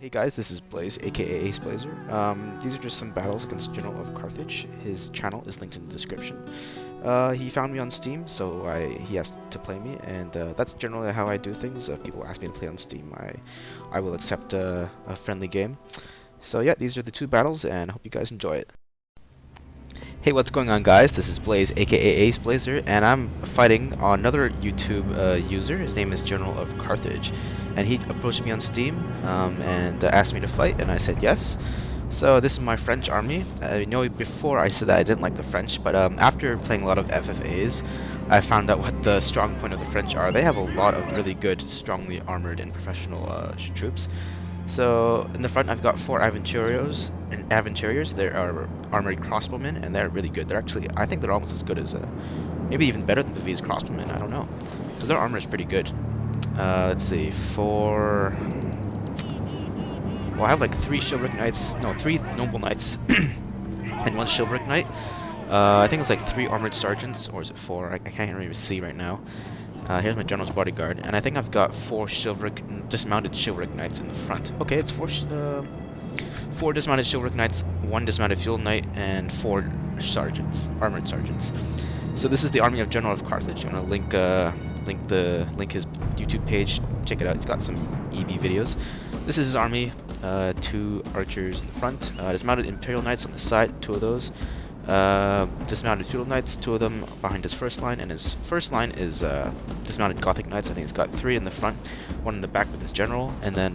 Hey guys, this is Blaze, aka Ace Blazer. These are just some battles against General of Carthage. His channel is linked in the description. He found me on Steam, so he asked to play me, and that's generally how I do things. If people ask me to play on Steam, I will accept a friendly game. So yeah, these are the two battles, and I hope you guys enjoy it. Hey, what's going on, guys? This is Blaze, aka Ace Blazer, and I'm fighting another YouTube user. His name is General of Carthage, and he approached me on Steam and asked me to fight, and I said yes. So this is my French army. You know, before I said that I didn't like the French, but after playing a lot of FFAs, I found out what the strong point of the French are. They have a lot of really good, strongly armored and professional troops. So in the front, I've got 4 Aventuriers. They are armored crossbowmen, and they're really good. They're actually, I think they're almost as good as, maybe even better than Bavie's crossbowmen. I don't know, because their armor is pretty good. Let's see, 4. Well, I have like 3 chivalric knights. No, 3 noble knights, and 1 chivalric knight. I think it's like 3 armored sergeants, or is it 4? I can't really see right now. Here's my general's bodyguard, and I think I've got 4 dismounted chivalric knights in the front. Okay, it's 4 dismounted chivalric knights, 1 dismounted field knight, and 4 sergeants, armored sergeants. So this is the army of General of Carthage. I'm gonna link his YouTube page. Check it out. It's got some EB videos. This is his army. 2 archers in the front, dismounted imperial knights on the side, 2 of those. Dismounted feudal knights, 2 of them behind his first line, and his first line is dismounted Gothic knights. I think he's got 3 in the front, 1 in the back with his general, and then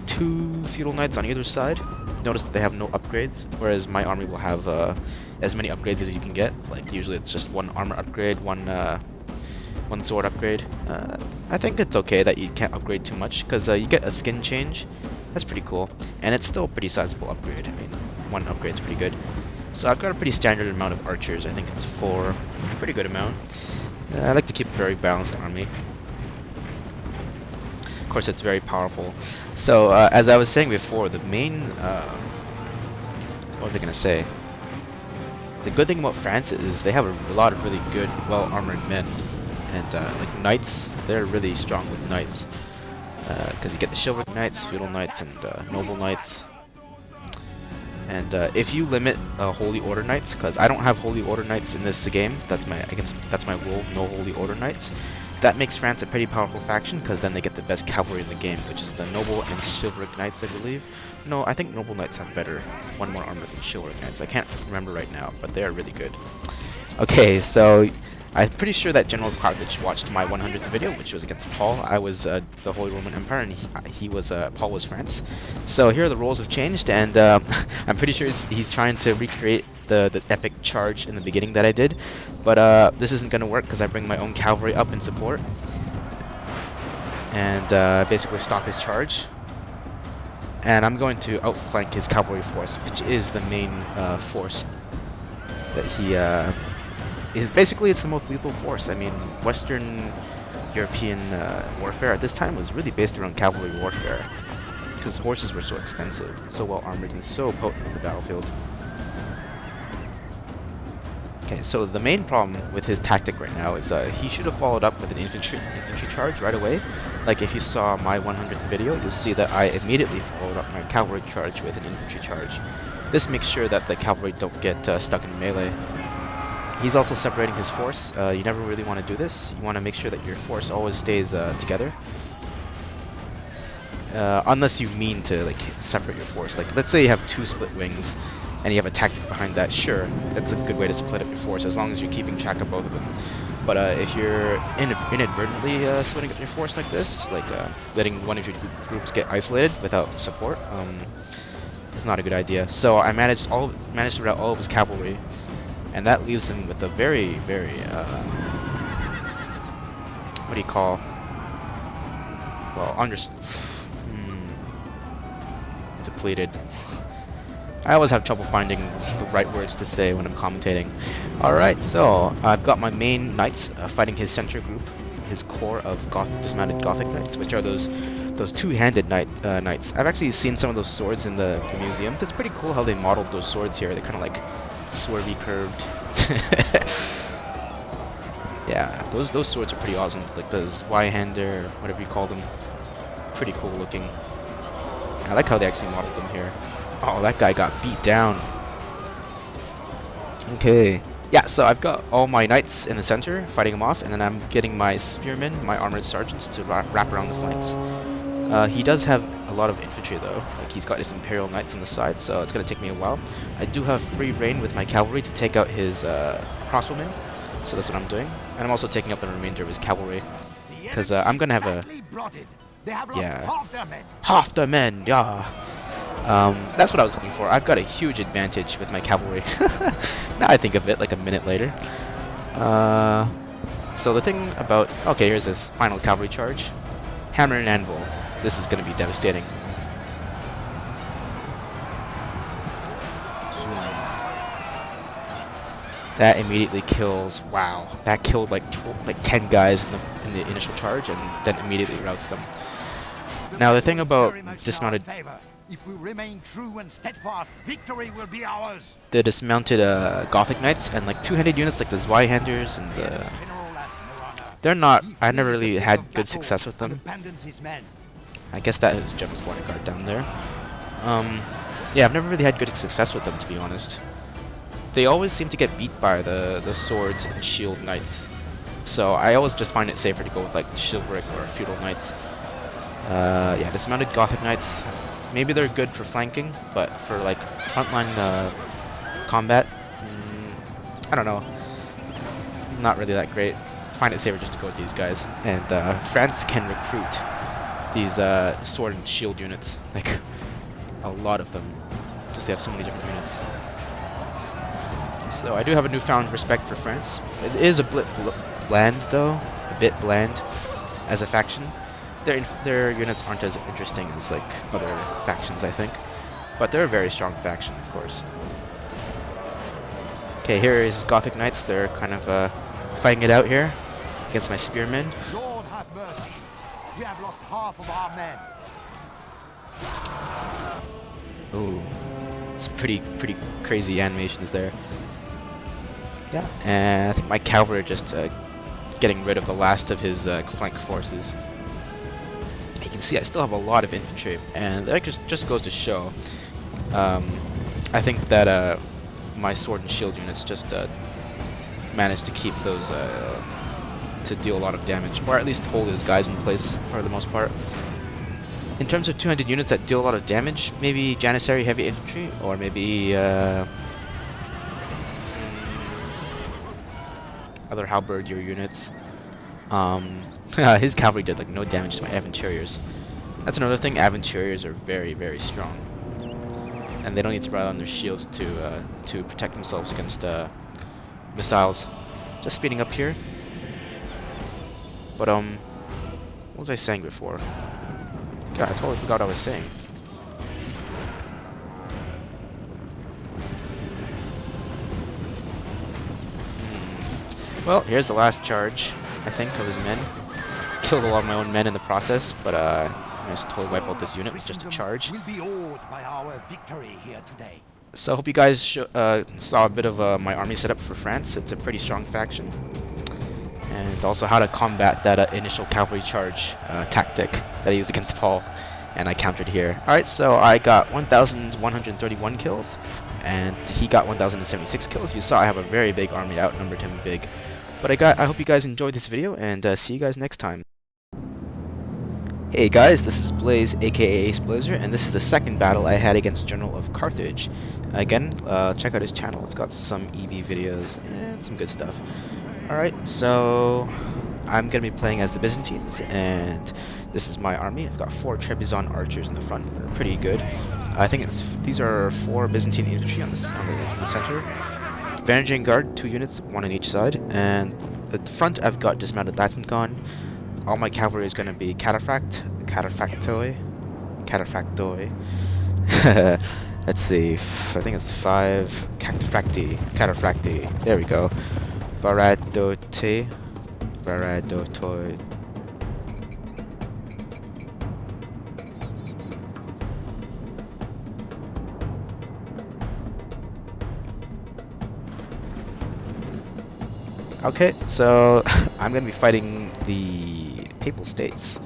2 feudal knights on either side. Notice that they have no upgrades, whereas my army will have as many upgrades as you can get. Like usually it's just 1 armor upgrade, 1 sword upgrade. I think it's okay that you can't upgrade too much, because you get a skin change. That's pretty cool, and it's still a pretty sizable upgrade. I mean, 1 upgrade's pretty good. So I've got a pretty standard amount of archers. I think it's 4. It's a pretty good amount. I like to keep a very balanced army. Of course, it's very powerful. So as I was saying before, the main what was I gonna say? The good thing about France is they have a lot of really good, well-armored men, and like knights, they're really strong with knights, because you get the chivalric knights, feudal knights, and noble knights. And if you limit Holy Order Knights, because I don't have Holy Order Knights in this game, that's my rule, no Holy Order Knights. That makes France a pretty powerful faction, because then they get the best cavalry in the game, which is the Noble and Chivalric Knights, I believe. No, I think Noble Knights have 1 more armor than Chivalric Knights. I can't remember right now, but they are really good. Okay, so I'm pretty sure that General of Carthage watched my 100th video, which was against Paul. I was the Holy Roman Empire, and Paul was France. So here the roles have changed, and I'm pretty sure he's trying to recreate the epic charge in the beginning that I did. But this isn't going to work, because I bring my own cavalry up in support, and basically stop his charge. And I'm going to outflank his cavalry force, which is the main force that he... Basically, it's the most lethal force. I mean, Western European warfare at this time was really based around cavalry warfare, because horses were so expensive, so well armored, and so potent in the battlefield. Okay, so the main problem with his tactic right now is he should have followed up with an infantry charge right away. Like if you saw my 100th video, you'll see that I immediately followed up my cavalry charge with an infantry charge. This makes sure that the cavalry don't get stuck in melee. He's also separating his force. You never really want to do this. You want to make sure that your force always stays together. Unless you mean to like separate your force. Like let's say you have 2 split wings, and you have a tactic behind that. Sure, that's a good way to split up your force, as long as you're keeping track of both of them. But if you're inadvertently splitting up your force like this, like letting one of your groups get isolated without support, it's not a good idea. So I managed to rout all of his cavalry. And that leaves him with a very, very, what do you call, well, depleted. I always have trouble finding the right words to say when I'm commentating. Alright, so I've got my main knights fighting his center group, his core of dismounted Gothic knights, which are those 2-handed knights. I've actually seen some of those swords in the museums. It's pretty cool how they modeled those swords here. They're kind of like swervy curved. Yeah, those swords are pretty awesome. Like those Y-hander, whatever you call them. Pretty cool looking. I like how they actually modeled them here. Oh, that guy got beat down. Okay. Yeah, so I've got all my knights in the center, fighting them off, and then I'm getting my spearmen, my armored sergeants, to wrap around the flanks. He does have a lot of infantry, though. Like, he's got his Imperial Knights on the side, so it's going to take me a while. I do have free reign with my cavalry to take out his crossbowmen, so that's what I'm doing. And I'm also taking up the remainder of his cavalry, because I'm going to have a... Yeah. Half their men, yeah. That's what I was looking for. I've got a huge advantage with my cavalry. Now I think of it, like a minute later. So the thing about... Okay, here's this final cavalry charge. Hammer and anvil. This is going to be devastating. That immediately kills... Wow. That killed like 10 guys in the initial charge, and then immediately routs them. Now the thing about dismounted... If we remain true and steadfast, victory will be ours. The dismounted Gothic Knights and like two-handed units like the Zweihanders and the... They're not... I never really had good success with them. I guess that is General's Bodyguard down there. Yeah, I've never really had good success with them, to be honest. They always seem to get beat by the swords and shield knights. So I always just find it safer to go with like chivalric or feudal knights. Yeah, dismounted Gothic Knights. Maybe they're good for flanking, but for like frontline combat, I don't know. Not really that great. I find it safer just to go with these guys. And France can recruit these sword and shield units, like a lot of them, because they have so many different units. So I do have a newfound respect for France. It is a bit bland, though, a bit bland as a faction. Their units aren't as interesting as like other factions, I think, but they're a very strong faction, of course. Okay, here is Gothic Knights. They're kind of fighting it out here against my spearmen. Lord have mercy. We have lost half of our men. Ooh, it's pretty crazy animations there. Yeah, and I think my cavalry are just getting rid of the last of his flank forces. You can see I still have a lot of infantry, and that just goes to show. I think that my sword and shield units just managed to keep those to deal a lot of damage, or at least hold his guys in place for the most part. In terms of 200 units that deal a lot of damage, maybe Janissary heavy infantry, or maybe other halberdier units. His cavalry did like no damage to my Aventuriers. That's another thing. Aventuriers are very strong, and they don't need to rely on their shields to protect themselves against missiles. Just speeding up here. But what was I saying before? God, I totally forgot what I was saying. Well, here's the last charge, I think, of his men. Killed a lot of my own men in the process, but I managed to totally wipe out this unit with just a charge. So I hope you guys saw a bit of my army setup for France. It's a pretty strong faction. And also how to combat that initial cavalry charge tactic that I used against Paul, and I countered here. Alright, so I got 1,131 kills, and he got 1,076 kills. You saw I have a very big army, outnumbered him big. But I hope you guys enjoyed this video, and see you guys next time. Hey guys, this is Blaze, aka Ace Blazer, and this is the second battle I had against General of Carthage. Again, check out his channel. It's got some EV videos and some good stuff. Alright, so I'm going to be playing as the Byzantines, and this is my army. I've got 4 Trebizond archers in the front. They're pretty good. I think these are 4 Byzantine infantry on the center. Vanguard Guard, 2 units, 1 on each side. And at the front, I've got dismounted Latingon. All my cavalry is going to be Cataphractoi. Let's see, I think it's 5 Cataphracti. There we go. Varadotoi. Okay, so I'm going to be fighting the Papal States.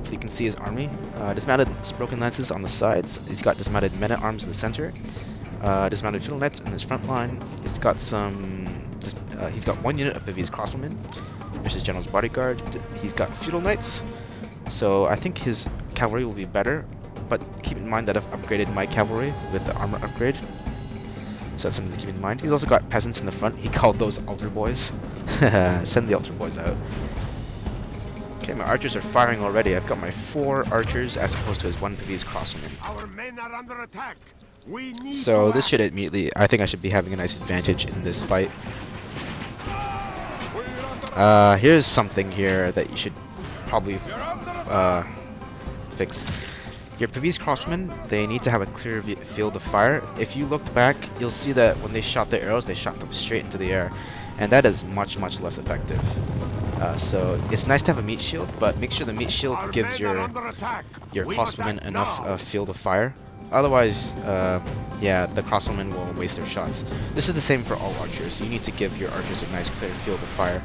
left, you can see his army. Dismounted broken lances on the sides. He's got dismounted men-at-arms in the center. Dismounted fiddle knights in his front line. He's got he's got one unit of Vivi's crossbowmen versus General's bodyguard. He's got feudal knights. So I think his cavalry will be better, but keep in mind that I've upgraded my cavalry with the armor upgrade. So that's something to keep in mind. He's also got peasants in the front. He called those altar boys. Send the altar boys out. Okay, my archers are firing already. I've got my 4 archers as opposed to his 1 Vivi's crossbowmen. Our men are under attack. We need So this should immediately, I think I should be having a nice advantage in this fight. Here's something here that you should probably fix. Your Vivi's crossbowmen, they need to have a clear field of fire. If you looked back, you'll see that when they shot their arrows, they shot them straight into the air. And that is much, much less effective. So it's nice to have a meat shield, but make sure the meat shield gives your crossbowmen enough field of fire. Otherwise, yeah, the crossbowmen will waste their shots. This is the same for all archers. You need to give your archers a nice clear field of fire.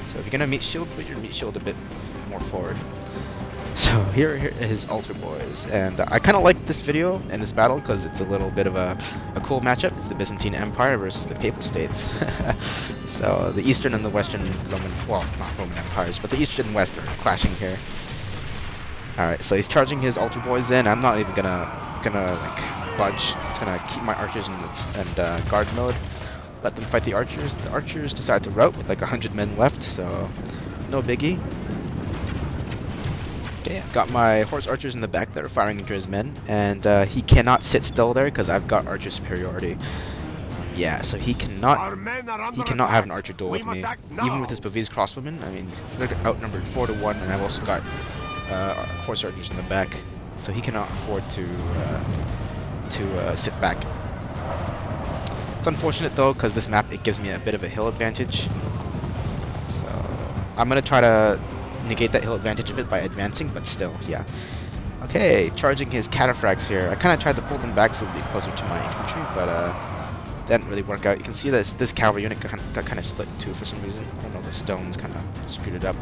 So if you're gonna meat shield, put your meat shield a bit more forward. So here are his altar boys, and I kind of like this video and this battle because it's a little bit of a cool matchup. It's the Byzantine Empire versus the Papal States. So the Eastern and the Western Roman, well, not Roman empires, but the East and West are clashing here. All right, so he's charging his altar boys in. I'm not even gonna like budge. I'm just gonna keep my archers in guard mode. Let them fight the archers. The archers decide to rout with like 100 men left, so no biggie. Okay, I've got my horse archers in the back that are firing into his men, and he cannot sit still there because I've got archer superiority. Yeah, so he cannot have an archer duel with me, even with his Vivi's crossbowmen. I mean, they're outnumbered 4 to 1, and I've also got horse archers in the back, so he cannot afford to sit back. It's unfortunate though, because this map, it gives me a bit of a hill advantage. So I'm gonna try to negate that hill advantage a bit by advancing, but still, yeah. Okay, charging his cataphracts here. I kind of tried to pull them back so they'd be closer to my infantry, but that didn't really work out. You can see that this cavalry unit got kind of split in 2 for some reason. I don't know, the stones kind of screwed it up.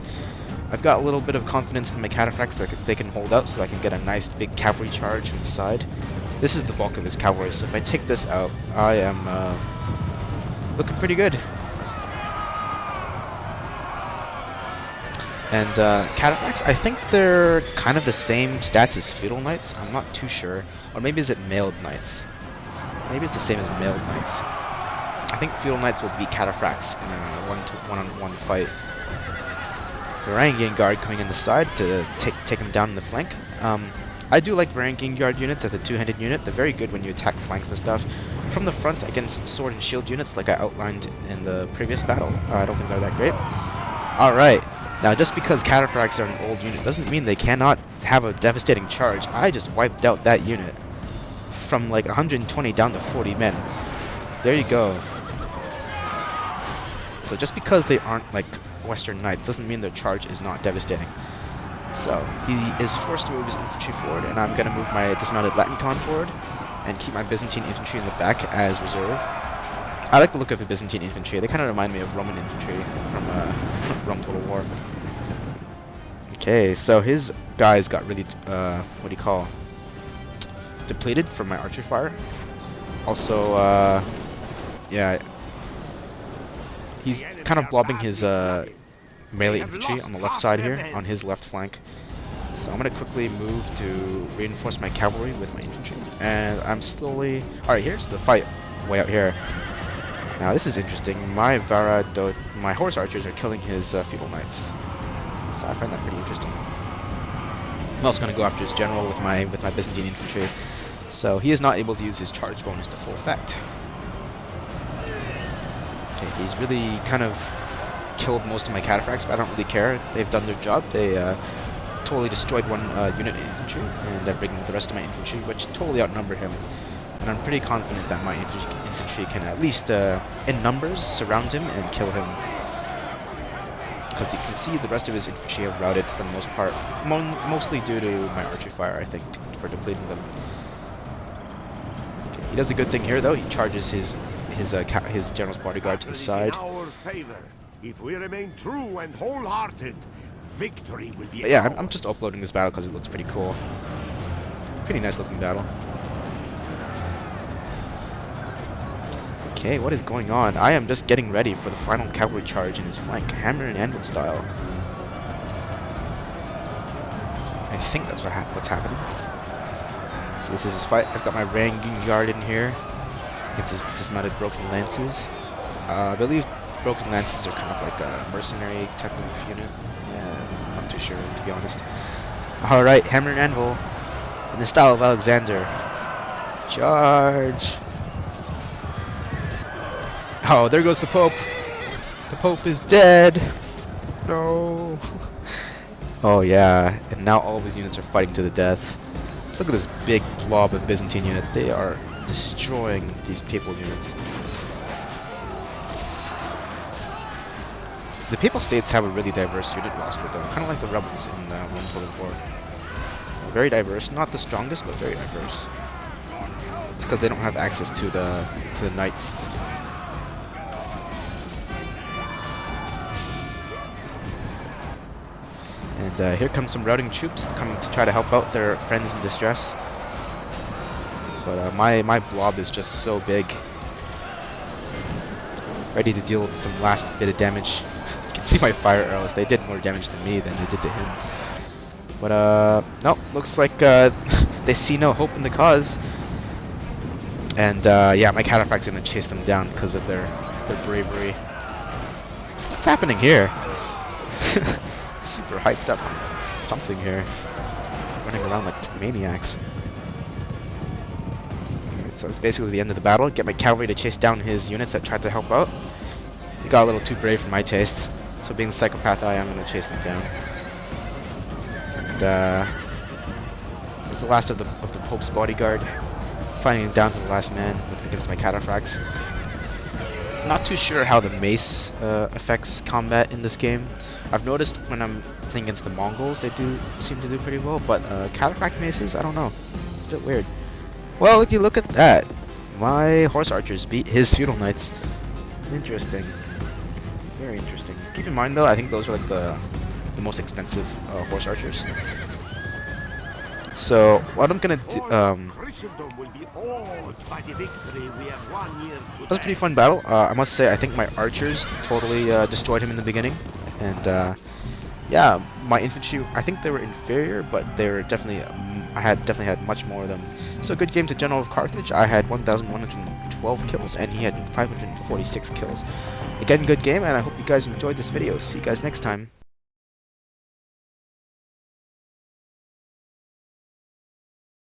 I've got a little bit of confidence in my cataphracts that they can hold out, so I can get a nice big cavalry charge from the side. This is the bulk of his cavalry, so if I take this out, I am looking pretty good. And cataphracts, I think they're kind of the same stats as feudal knights. I'm not too sure. Or maybe is it mailed knights? Maybe it's the same as mailed knights. I think feudal knights will beat cataphracts in a one-on-one fight. The Varangian Guard coming in the side to take him down in the flank. I do like Varangian Guard units as a 2-handed unit. They're very good when you attack flanks and stuff. From the front against sword and shield units like I outlined in the previous battle, I don't think they're that great. Alright. Now, just because cataphracts are an old unit doesn't mean they cannot have a devastating charge. I just wiped out that unit from like 120 down to 40 men. There you go. So just because they aren't like Western Knights doesn't mean their charge is not devastating. So he is forced to move his infantry forward, and I'm going to move my dismounted Latincon forward and keep my Byzantine infantry in the back as reserve. I like the look of the Byzantine infantry. They kind of remind me of Roman infantry from Rome Total War. Okay, so his guys got really, what do you call, depleted from my archer fire. Also, yeah, he's kind of blobbing his melee infantry on the left side here, on his left flank. So I'm going to quickly move to reinforce my cavalry with my infantry. And I'm slowly... Alright, here's the fight way out here. Now this is interesting. My horse archers are killing his feudal knights. So I find that pretty interesting. I'm also going to go after his general with my Byzantine infantry. So he is not able to use his charge bonus to full effect. Okay, he's really kind of killed most of my cataphracts, but I don't really care. They've done their job. They totally destroyed one unit of infantry, and they're bringing the rest of my infantry, which totally outnumber him. And I'm pretty confident that my infantry can at least, in numbers, surround him and kill him. Because you can see the rest of his infantry have routed for the most part, mostly due to my archer fire, I think, for depleting them. Okay, he does a good thing here, though. He charges his general's bodyguard to the side. In our favor, if we remain true and wholehearted, Victory will be But yeah, I'm ours. just uploading this battle because it looks pretty cool. Pretty nice looking battle. Okay, what is going on? I am just getting ready for the final cavalry charge in his flank, hammer and anvil style. I think that's what's happening. So this is his fight. I've got my Ranging Guard in here against his dismounted Broken Lances. I believe Broken Lances are kind of like a mercenary type of unit. Yeah, I'm not too sure, to be honest. Alright, hammer and anvil in the style of Alexander. Charge! Oh, there goes the Pope. The Pope is dead. No. Oh yeah, and now all of his units are fighting to the death. Let's look at this big blob of Byzantine units. They are destroying these papal units. The Papal States have a really diverse unit roster though, kind of like the rebels in One Total War. Very diverse, not the strongest, but very diverse. It's because they don't have access to the knights. And here comes some routing troops coming to try to help out their friends in distress. But my blob is just so big. Ready to deal with some last bit of damage. You can see my fire arrows. They did more damage to me than they did to him. But nope, looks like they see no hope in the cause. And yeah, my cataphract's gonna chase them down because of their bravery. What's happening here? Super hyped up on something here. Running around like maniacs. Alright, so it's basically the end of the battle. Get my cavalry to chase down his units that tried to help out. He got a little too brave for my taste. So being the psychopath I am, I'm going to chase them down. And it's the last of the Pope's bodyguard. Fighting down to the last man against my cataphracts. Not too sure how the mace affects combat in this game. I've noticed when I'm playing against the Mongols, they do seem to do pretty well, but cataphract maces, I don't know. It's a bit weird. Well, look at that. My horse archers beat his feudal knights. Interesting. Very interesting. Keep in mind though, I think those are like the most expensive horse archers. So what I'm gonna do, that was a pretty fun battle. I must say, I think my archers totally destroyed him in the beginning, and yeah, my infantry, I think they were inferior, but they were definitely, I definitely had much more of them. So good game to General of Carthage. I had 1,112 kills, and he had 546 kills. Again, good game, and I hope you guys enjoyed this video. See you guys next time.